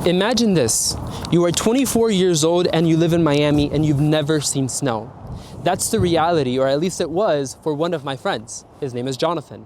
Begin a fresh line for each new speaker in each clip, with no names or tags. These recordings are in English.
Imagine this. You are 24 years old and you live in Miami and you've never seen snow. That's the reality, or at least it was for one of my friends. His name is Jonathan.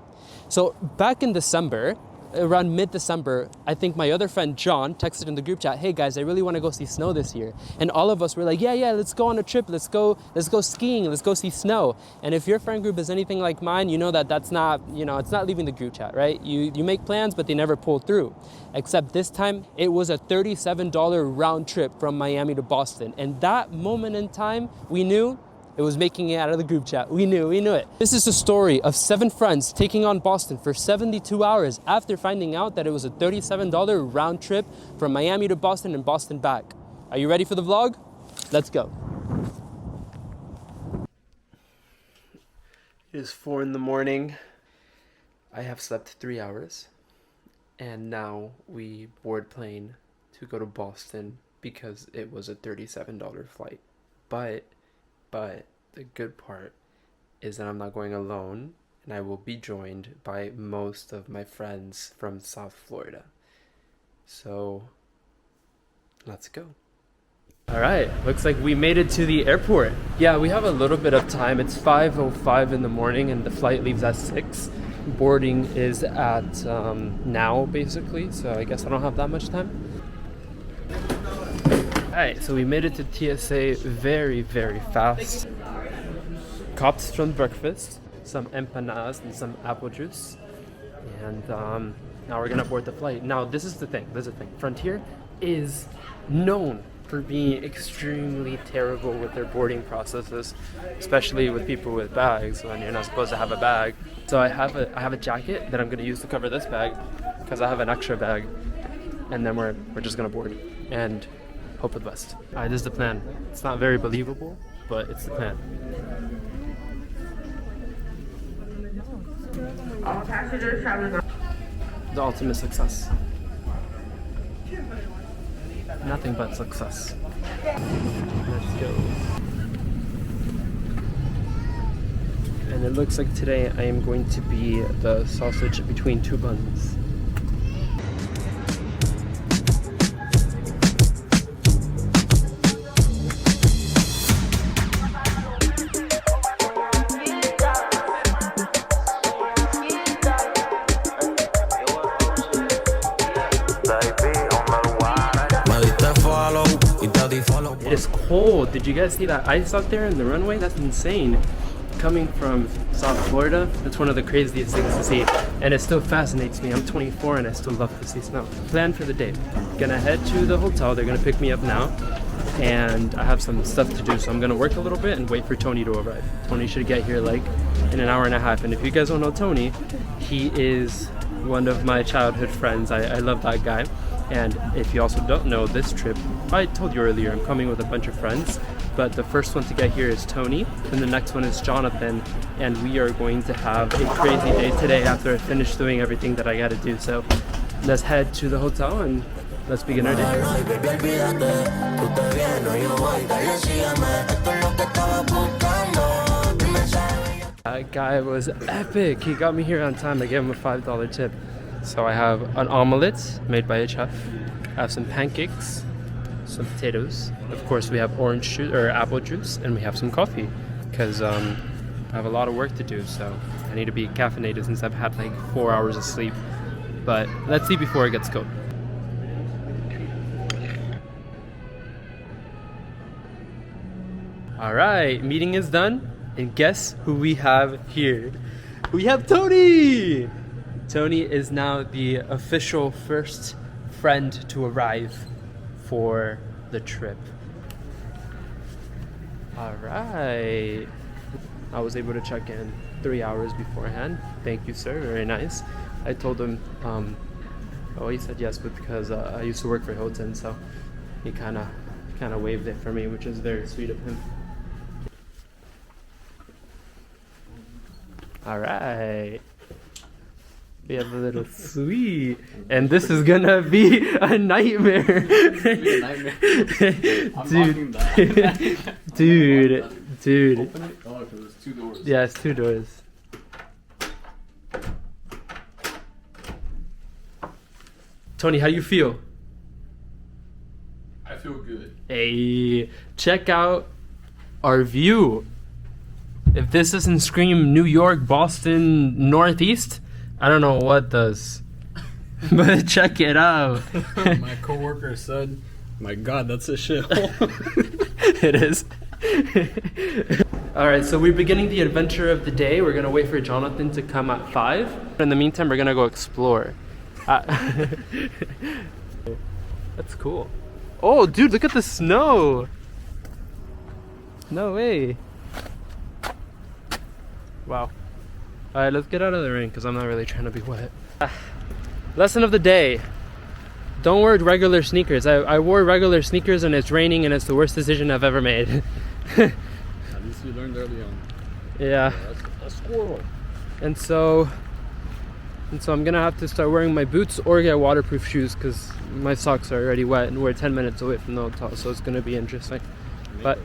So back in December, around mid-December, I think my other friend John texted in the group chat, hey guys, I really want to go see snow this year. And all of us were like, yeah, let's go on a trip. Let's go skiing. Let's go see snow. And if your friend group is anything like mine, you know that that's not, it's not leaving the group chat, right? You make plans, but they never pull through. Except this time, it was a $37 round trip from Miami to Boston. And that moment in time, we knew it was making it out of the group chat. We knew it. This is the story of 7 friends taking on Boston for 72 hours after finding out that it was a $37 round trip from Miami to Boston and Boston back. Are you ready for the vlog? Let's go. It is 4 in the morning. I have slept 3 hours. And now we board plane to go to Boston because it was a $37 flight. But the good part is that I'm not going alone, and I will be joined by most of my friends from South Florida. So let's go. All right, looks like we made it to the airport. Yeah, we have a little bit of time. It's 5:05 in the morning and the flight leaves at 6. Boarding is at now basically, so I guess I don't have that much time. Alright, so we made it to TSA very, very fast. Copped some breakfast, some empanadas and some apple juice. And now we're gonna board the flight. Now this is the thing. Frontier is known for being extremely terrible with their boarding processes, especially with people with bags when you're not supposed to have a bag. So I have a jacket that I'm gonna use to cover this bag because I have an extra bag. And then we're just gonna board and hope for the best. Alright, this is the plan. It's not very believable, but it's the plan.
All passengers traveling.
The ultimate success. Nothing but success. Let's go. And it looks like today I am going to be the sausage between 2 buns. It is cold. Did you guys see that ice out there in the runway? That's insane. Coming from South Florida, that's one of the craziest things to see. And it still fascinates me. I'm 24 and I still love to see snow. Plan for the day. Gonna head to the hotel. They're gonna pick me up now. And I have some stuff to do, so I'm gonna work a little bit and wait for Tony to arrive. Tony should get here like in an hour and a half. And if you guys don't know Tony, he is one of my childhood friends. I love that guy. And if you also don't know, this trip, I told you earlier, I'm coming with a bunch of friends, but the first one to get here is Tony, and the next one is Jonathan, and we are going to have a crazy day today after I finish doing everything that I gotta do. So let's head to the hotel and let's begin our day. That guy was epic. He got me here on time. I gave him a $5 tip. So I have an omelet made by a chef. I have some pancakes, some potatoes. Of course, we have orange juice or apple juice, and we have some coffee because I have a lot of work to do. So I need to be caffeinated since I've had like 4 hours of sleep. But let's see before it gets cold. All right, meeting is done, and guess who we have here? We have Tony! Tony is now the official first friend to arrive for the trip. All right. I was able to check in 3 hours beforehand. Thank you, sir. Very nice. I told him, he said yes, but because I used to work for Hilton, so he kind of waived it for me, which is very sweet of him. All right. We have a little suite, and this is gonna be a nightmare. Dude.
Open it? Oh, because it's 2 doors.
Yeah, it's 2 doors. Tony, how do you feel?
I feel good.
Hey, check out our view. If this doesn't scream New York, Boston, Northeast, I don't know what does. But check it out.
My coworker said, "My God, that's a shithole."
It is. Alright, so we're beginning the adventure of the day. We're gonna wait for Jonathan to come at 5. In the meantime, we're gonna go explore. That's cool. Oh, dude, look at the snow. No way. Wow. Alright, let's get out of the rain because I'm not really trying to be wet. Lesson of the day. Don't wear regular sneakers. I wore regular sneakers and it's raining and it's the worst decision I've ever made.
At least you learned early on.
Yeah.
That's a squirrel.
And so I'm gonna have to start wearing my boots or get waterproof shoes because my socks are already wet and we're 10 minutes away from the hotel, so it's gonna be interesting. But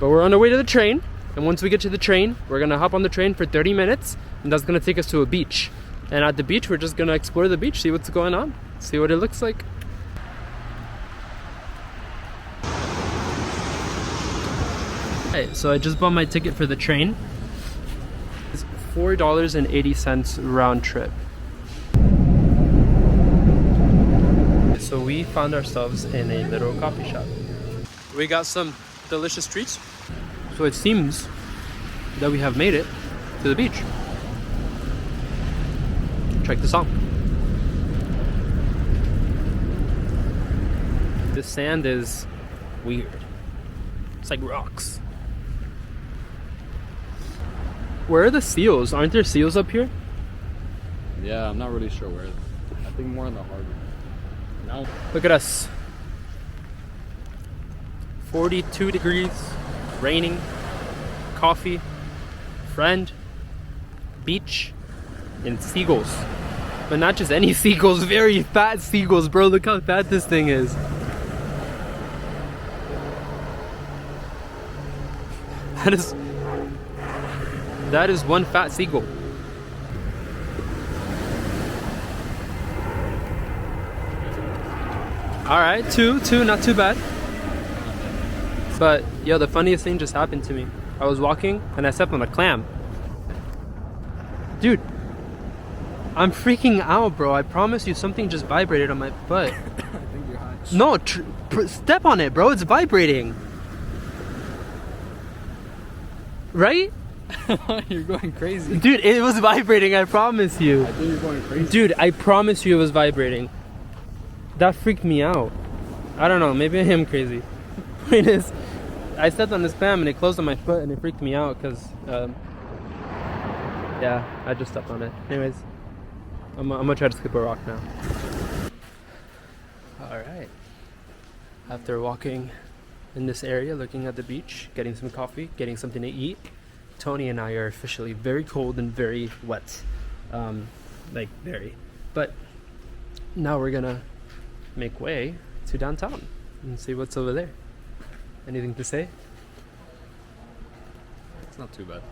we're on our way to the train, and once we get to the train, we're gonna hop on the train for 30 minutes, and that's gonna take us to a beach. And at the beach, we're just gonna explore the beach, see what's going on, see what it looks like. Hey, so I just bought my ticket for the train. It's $4.80 round trip. So we found ourselves in a little coffee shop. We got some delicious treats. So it seems that we have made it to the beach. Check this out. The sand is weird. It's like rocks. Where are the seals? Aren't there seals up here?
Yeah, I'm not really sure where. I think more in the harbor. Now,
Look at us. 42 degrees, raining, coffee, friend, beach, and seagulls. But not just any seagulls, very fat seagulls, bro. Look how fat this thing is. That is one fat seagull. Alright, two, not too bad. But, yo, the funniest thing just happened to me. I was walking and I stepped on a clam. Dude, I'm freaking out, bro. I promise you something just vibrated on my butt.
I think you're high.
No, step on it, bro. It's vibrating. Right?
You're going crazy.
Dude, it was vibrating, I promise you.
I think you're going crazy.
Dude, I promise you it was vibrating. That freaked me out. I don't know, maybe I am crazy. Point is, I stepped on this clam and it closed on my foot and it freaked me out because, yeah, I just stepped on it. Anyways, I'm gonna try to skip a rock now. Alright. After walking in this area, looking at the beach, getting some coffee, getting something to eat, Tony and I are officially very cold and very wet. Like, very. But now we're gonna make way to downtown and see what's over there. Anything to say?
It's not too bad.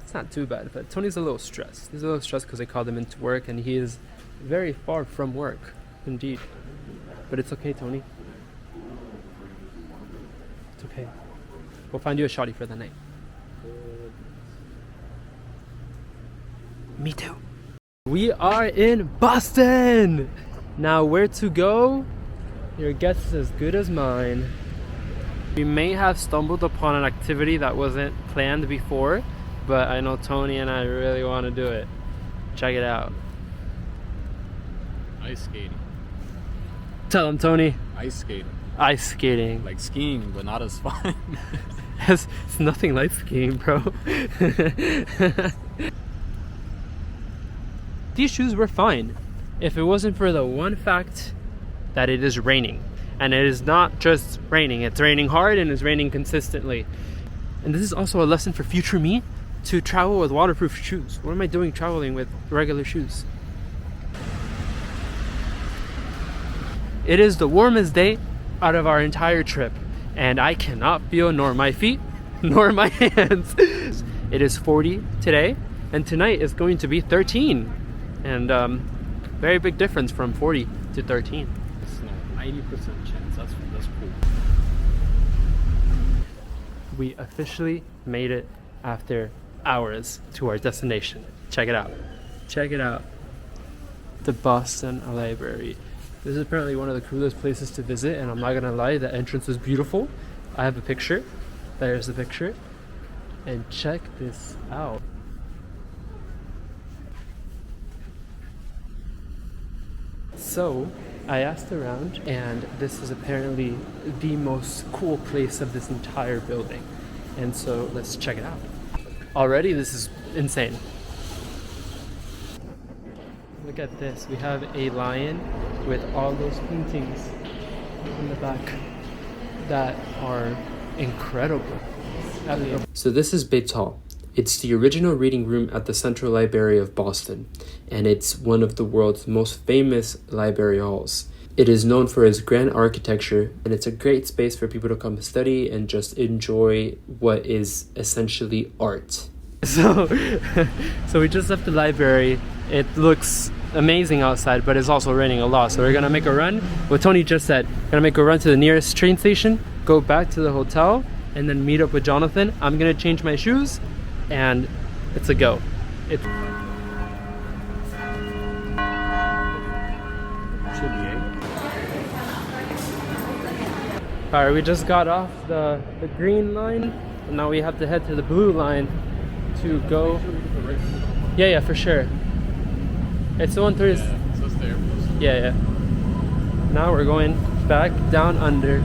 It's not too bad, but Tony's a little stressed. He's a little stressed because I called him into work and he is very far from work, indeed. But it's okay, Tony. It's okay. We'll find you a shawty for the night. Me too. We are in Boston! Now, where to go? Your guess is as good as mine. We may have stumbled upon an activity that wasn't planned before, but I know Tony and I really want to do it. Check it out.
Ice skating.
Tell him, Tony.
Ice skating.
Ice skating.
Like skiing, but not as fun.
It's nothing like skiing, bro. These shoes were fine if it wasn't for the one fact that it is raining. And it is not just raining, it's raining hard and it's raining consistently. And this is also a lesson for future me to travel with waterproof shoes. What am I doing traveling with regular shoes? It is the warmest day out of our entire trip, and I cannot feel nor my feet nor my hands. It is 40 today, and tonight is going to be 13. And very big difference from 40 to 13.
90% chance. That's cool.
We officially made it after hours to our destination. Check it out. Check it out. The Boston Library. This is apparently one of the coolest places to visit, and I'm not gonna lie, the entrance is beautiful. I have a picture. There's the picture. And check this out. So, I asked around, and this is apparently the most cool place of this entire building. And so, let's check it out. Already, this is insane. Look at this. We have a lion with all those paintings in the back that are incredible. So this is Bates Hall. It's the original reading room at the Central Library of Boston, and it's one of the world's most famous library halls. It is known for its grand architecture, and it's a great space for people to come study and just enjoy what is essentially art. So we just left the library. It looks amazing outside, but it's also raining a lot. So we're gonna make a run. What Tony just said, we're gonna make a run to the nearest train station, go back to the hotel, and then meet up with Jonathan. I'm gonna change my shoes, and it's a go. Alright, we just got off the green line, and now we have to head to the blue line to go. Yeah, for sure. It's the one through.
Yeah, so it's there.
Yeah. Now we're going back down under,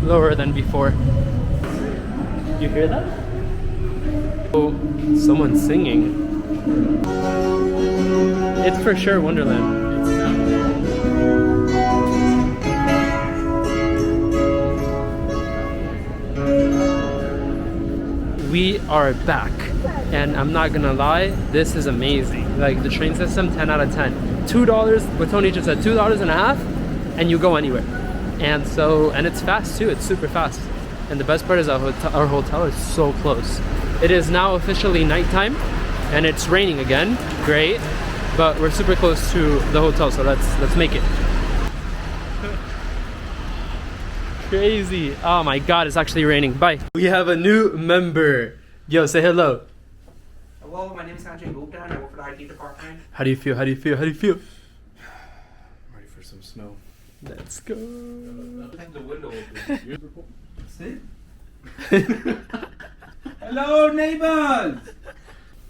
lower than before. You hear that? Oh, someone's singing. It's for sure Wonderland. We are back, and I'm not gonna lie, this is amazing. Like the train system, 10 out of 10. $2, what Tony just said, $2.50, and you go anywhere. And it's fast too, it's super fast. And the best part is our hotel is so close. It is now officially nighttime, and it's raining again, great. But we're super close to the hotel, so let's make it. Crazy. Oh my god, it's actually raining. Bye. We have a new member. Yo, say hello.
Hello, my name is Sanjay Gupta and I work for the IT department.
How do you feel?
Ready for some snow.
Let's go.
The window open. Sit. Hello, neighbors!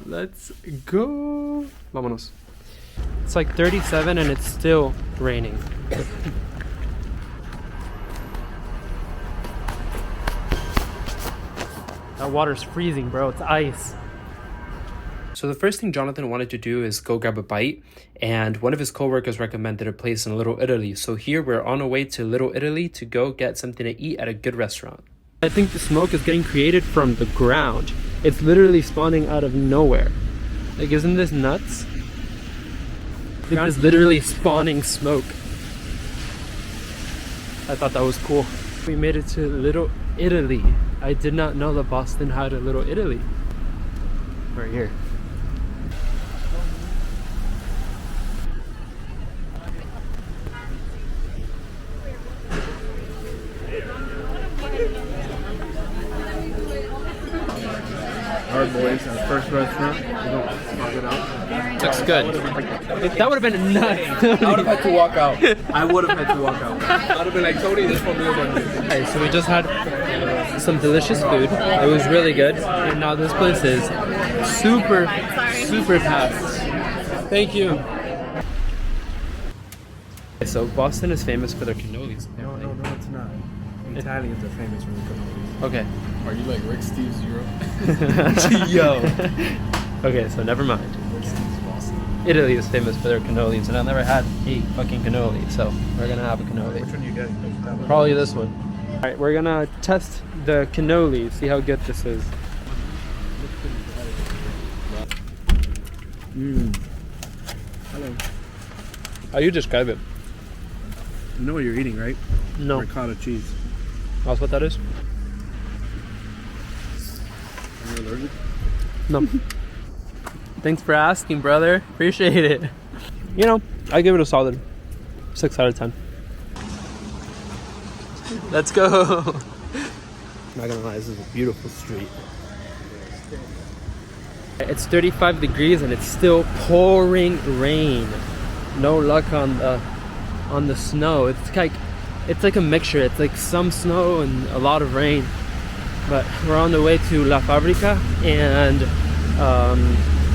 Let's go. Vámonos. It's like 37 and it's still raining. That water's freezing, bro. It's ice. So the first thing Jonathan wanted to do is go grab a bite, and one of his coworkers recommended a place in Little Italy. So here we're on our way to Little Italy to go get something to eat at a good restaurant. I think the smoke is getting created from the ground. It's literally spawning out of nowhere. Like, isn't this nuts? It's literally spawning smoke. I thought that was cool. We made it to Little Italy. I did not know that Boston had a Little Italy. We're here.
Hard boys at the first restaurant. We don't knock it out.
Looks good. That would have been nuts.
I would have had to walk out. I would have had to walk out. I would have been like, Tony, this one real one.
Okay, so we just had some delicious food. It was really good. And now this place is super fast. Thank you. Okay, so Boston is famous for their cannolis.
No, it's not. Italians are famous for the cannolis.
Okay.
Are you like Rick Steve Zero?
Yo. Okay, so never mind. Italy is famous for their cannolis, and I've never had a fucking cannoli, so we're gonna have a cannoli.
Which one are you getting?
Probably this one. All right, we're gonna test the cannoli, see how good this is.
Hello.
How you describe it?
You know what you're eating, right?
No.
Ricotta cheese.
That's what that is?
Are you allergic?
No. Thanks for asking, brother. Appreciate it. You know, I give it a solid 6 out of 10. Let's go. Not gonna lie, this is a beautiful street. It's 35 degrees and it's still pouring rain. No luck on the snow. It's like a mixture. It's like some snow and a lot of rain. But we're on the way to La Fabrica and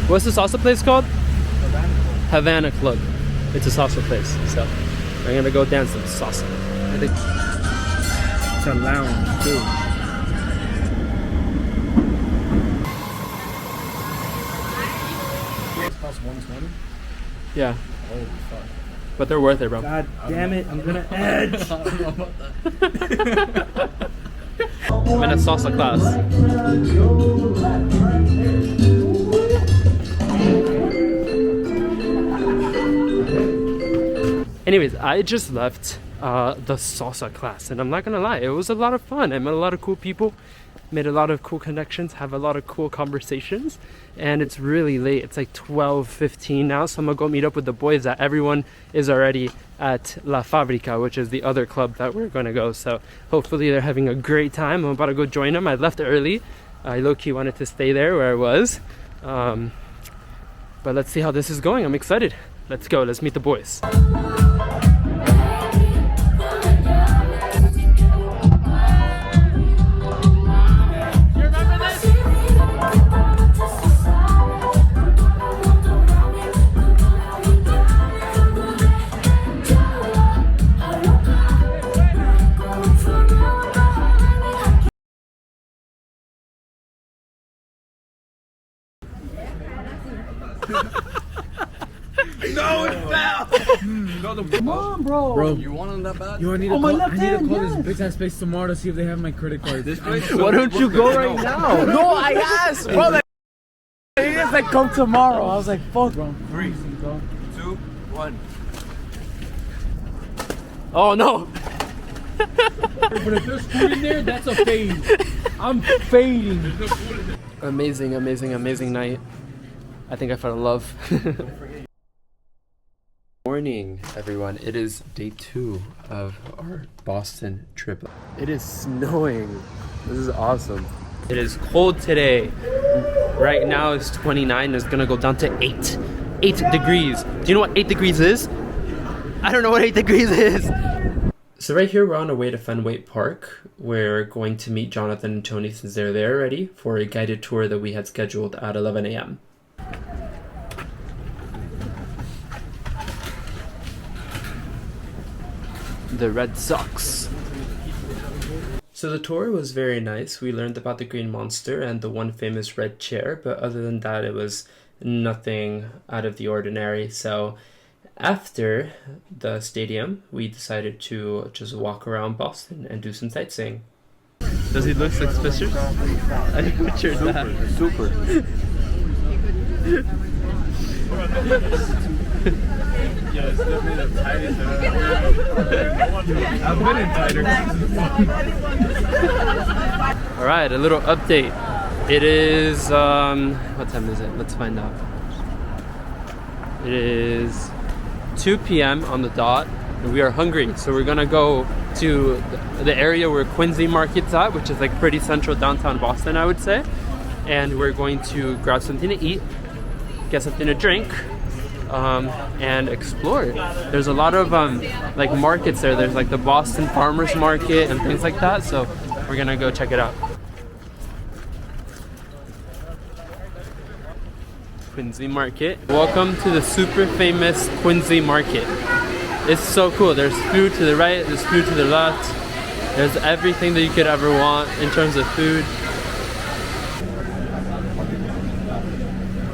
what's the salsa place called? Havana Club. It's a salsa place. So we're gonna go dance some salsa. I think
It's a lounge too. It costs 120.
yeah.
Holy fuck.
But they're worth it, bro.
God damn it! I'm gonna edge.
I don't know about that.
I'm in a salsa class. Anyways, I just left the salsa class and I'm not gonna lie, it was a lot of fun. I met a lot of cool people, made a lot of cool connections, have a lot of cool conversations, and it's really late. It's like 12:15 now, so I'm gonna go meet up with the boys. That everyone is already at La Fabrica, which is the other club that we're gonna go. So hopefully they're having a great time. I'm about to go join them. I left early. I low-key wanted to stay there where I was, but let's see how this is going. I'm excited. Let's go. Let's meet the boys.
No, it fell.
Come on, bro.
You want them that bad?
Yo, I need to call this bitch ass place tomorrow to see if they have my credit card.
This place.
Why don't you go right now?
No, I asked, bro. Like, he just like come tomorrow. I was like, fuck, bro.
3, 2, 1.
Oh no!
But if there's food in there, that's a fade. I'm fading.
Amazing, amazing, amazing night. I think I fell in love. Morning, everyone. It is day 2 of our Boston trip. It is snowing. This is awesome. It is cold today. Right now it's 29. It's gonna go down to 8. 8 degrees. Do you know what 8 degrees is? I don't know what 8 degrees is. So right here we're on our way to Fenway Park. We're going to meet Jonathan and Tony since they're there already for a guided tour that we had scheduled at 11 a.m. The Red Sox. So the tour was very nice. We learned about the Green Monster and the one famous red chair, but other than that it was nothing out of the ordinary. So after the stadium, we decided to just walk around Boston and do some sightseeing. Does he look suspicious? I pictured that.
Super.
Yeah, it's definitely the tightest I've been in tighter.
Alright, a little update. It is, what time is it? Let's find out. It is 2 p.m. on the dot, and we are hungry, so we're gonna go to the area where Quincy Market's at, which is like pretty central downtown Boston, I would say. And we're going to grab something to eat, get something to drink, and explore. There's a lot of like markets there. There's like the Boston Farmers Market and things like that, so we're gonna go check it out. Quincy Market. Welcome to the super famous Quincy Market. It's so cool. There's food to the right, there's food to the left. There's everything that you could ever want in terms of food.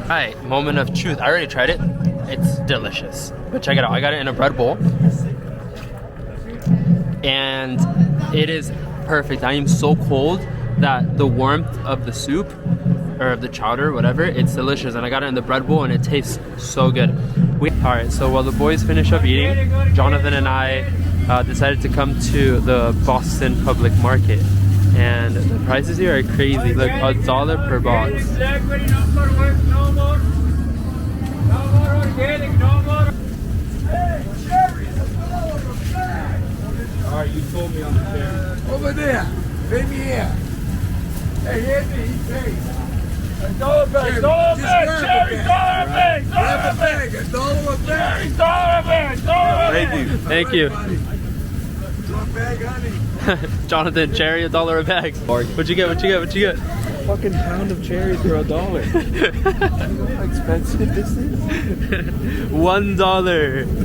Alright, moment of truth. I already tried it. It's delicious. But check it out. I got it in a bread bowl. And it is perfect. I am so cold that the warmth of the soup or of the chowder, whatever, it's delicious. And I got it in the bread bowl and it tastes so good. Alright, so while the boys finish up eating, Jonathan and I decided to come to the Boston Public Market. And the prices here are crazy. Look, $1 per box.
Alright, you told told me on the ferry.
Over there. Pay me here. Hey, here's me. He paid. $1 bag. $1 bag. Cherry, $1 bag. $1 bag. $1 bag. $1 bag. $1 bag.
Thank you.
$1 bag, honey.
Jonathan, cherry, $1 a bag. What'd you get? What'd you get? What'd you get?
Fucking pound of cherries for $1. You know how expensive this is?
$1.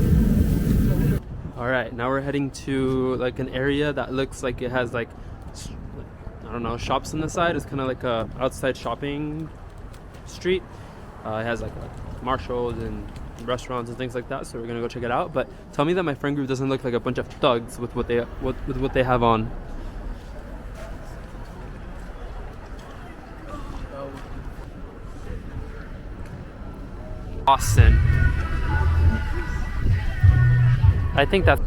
All right, now we're heading to like an area that looks like it has like, I don't know, shops on the side. It's kind of like a outside shopping street. It has like Marshalls and restaurants and things like that. So we're gonna go check it out. But tell me that my friend group doesn't look like a bunch of thugs with what they have on. Boston. I think that's.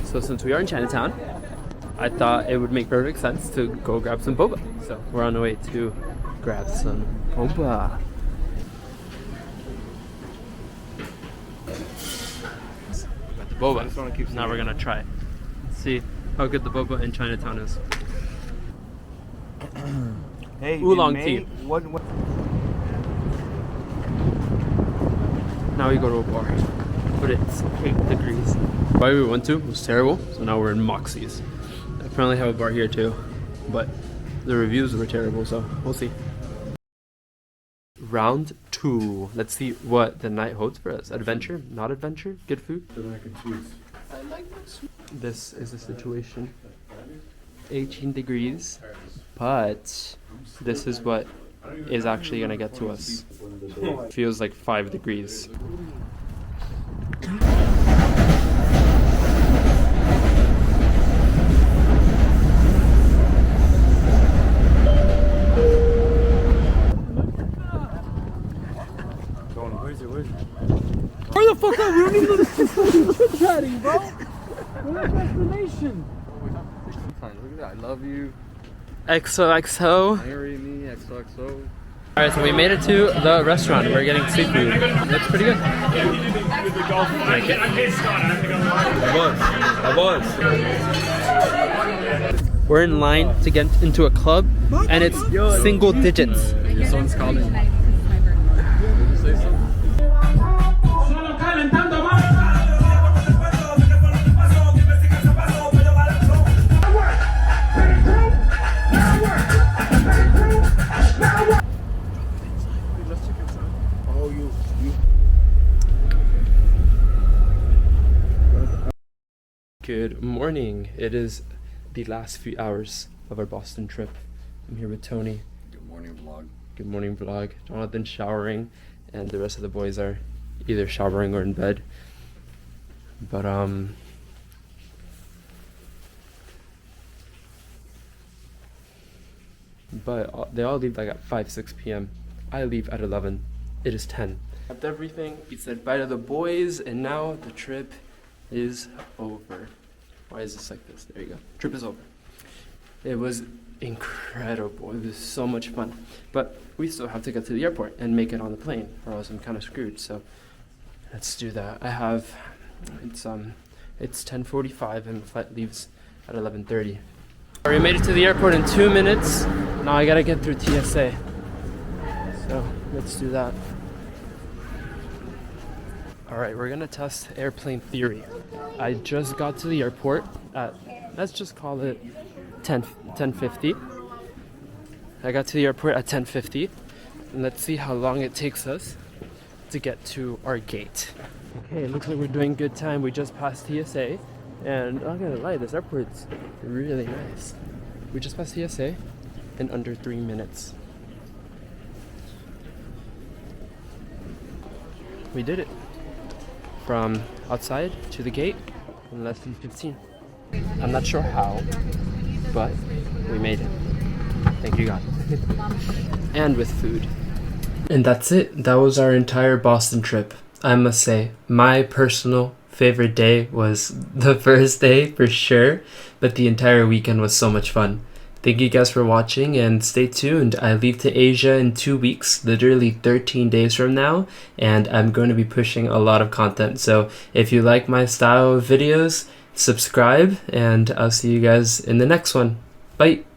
So since we are in Chinatown, I thought it would make perfect sense to go grab some boba. So we're on the way to grab some boba. We got the boba. Now we're gonna try it. See how good the boba in Chinatown is.
Hey,
Oolong tea.
What?
Now we go to a bar, but it's 8 degrees. The bar we went to was terrible, so now we're in Moxie's. I apparently have a bar here too, but the reviews were terrible, so we'll see. Round 2. Let's see what the night holds for us. Adventure? Not adventure? Good food? This is the situation. 18 degrees, but this is what is actually gonna get to us. Feels like 5 degrees.
Where the fuck are we? We don't even know this is fucking chatting, bro. We're at destination.
Look at that. I love you.
XOXO.
Marry me. XOXO.
Alright, so we made it to the restaurant. We're getting seafood. Looks pretty good. Like it.
I was.
We're in line to get into a club, and it's single digits.
Your son's calling. Did you say something?
Good morning. It is the last few hours of our Boston trip. I'm here with Tony.
Good morning, vlog.
Good morning, vlog. Jonathan showering, and the rest of the boys are either showering or in bed. But they all leave like at 5-6 p.m. I leave at 11. It is 10. After everything, we said bye to the boys, and now the trip is over. Why is this like this? There you go. Trip is over. It was incredible. It was so much fun. But we still have to get to the airport and make it on the plane, or else I'm kind of screwed. So let's do that. It's 10:45 and the flight leaves at 11:30. We made it to the airport in 2 minutes. Now I gotta get through TSA. So let's do that. Alright, we're gonna test airplane theory. I just got to the airport at, let's just call it 10:50. I got to the airport at 10:50. And let's see how long it takes us to get to our gate. Okay, it looks like we're doing good time. We just passed TSA. And I'm not gonna lie, this airport's really nice. We just passed TSA in under 3 minutes. We did it. From outside to the gate in less than 15. I'm not sure how, but we made it. Thank you, God. And with food. And that's it. That was our entire Boston trip. I must say, my personal favorite day was the first day for sure, but the entire weekend was so much fun. Thank you guys for watching and stay tuned. I leave to Asia in 2 weeks, literally 13 days from now, and I'm going to be pushing a lot of content. So if you like my style of videos, subscribe, and I'll see you guys in the next one. Bye!